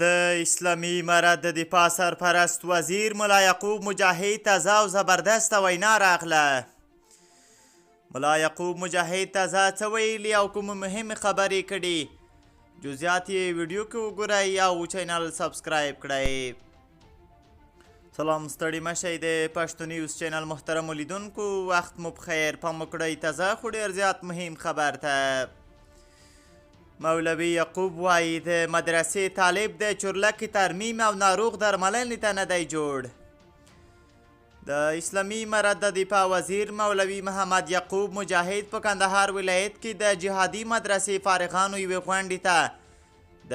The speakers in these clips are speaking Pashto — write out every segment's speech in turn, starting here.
د اسلامي امارت د دفاع سرپرست وزیر ملا یعقوب مجاهد تازه او زبردسته وینا راغله. ملا یعقوب مجاهد تازه څه ویلي او کوم مهمې خبرې کړي، جزئیات یې ویډیو کې وګورئ او چینل سبسکرایب کړئ. سلام، ستړي مشئ. د پښتو نیوز چینل محترمو لیدونکو، وخت مو بخیر. پام وکړئ تازه خو ډېر زیات مهم خبر ته. مولوي یعقوب وایي د مدرسې طالب د چورلکې ترمیم او ناروغ درملنې ته نه دی جوړ. د اسلامي امارت د دفاع وزیر مولوي محمد یعقوب مجاهد په کندهار ولایت کې د جهادي مدرسې فارغانو یوې غونډې ته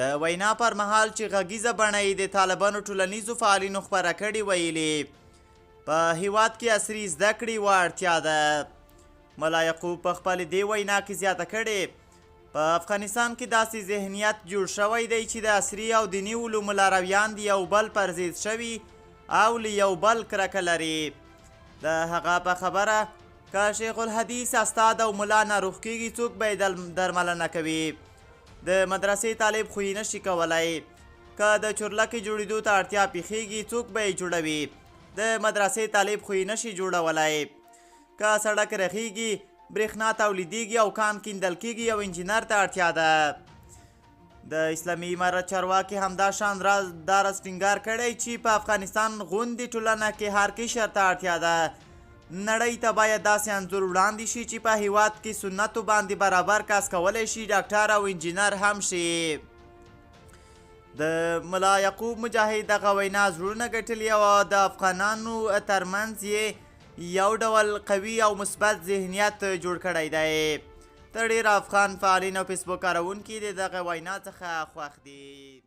د وینا پر مهال چې غږیزه بڼه یې د طالبانو ټولنیزو فعالینو خپره کړې ویلي په هیواد کې عصري زده کړې وړتیا ده. ملا یعقوب په خپلې دې وینا کې زیاته کړې په افغانستان کې داسې ذهنیت جوړ شوی دی چې د عصري او دیني علومو لارویان د یو بل پر ضد شوي او له یو بل کرکه لري. د هغه په خبره که شیخ الحدیث استاد او ملا ناروغ کېږي څوک به یې درملنه کوي. د مدرسې طالب خو یې نشي کولی. که د چورلکې جوړېدو ته اړتیا پیښیږي څوک به یې جوړوي. د مدرسې طالب خو یې نشي جوړولی. که سړک رخیږي، برېښنا تولیدیږي او کان کیندل کېږي، یو انجینر ته اړتیا ده. د اسلامي امارت چارواکي همدا شان دا راز ټینګار کړی چې په افغانستان غوندې ټولنه کې هر قشر ته اړتیا ده. نړۍ ته باید داسې انځور وړاندې شي چې په هیواد کې سنتو باندې برابر کس کولی شي ډاکټر او انجینر هم شي. د ملا یعقوب مجاهد دغه وینا زړونه ګټلي او د افغانانو ترمنځ یې یو ډول قوي او مثبت ذهنیت جوړ کړی دی. تر ډېره افغان فعالین او فیسبوک کاروونکي د دغه وینا څخه خوښ دي.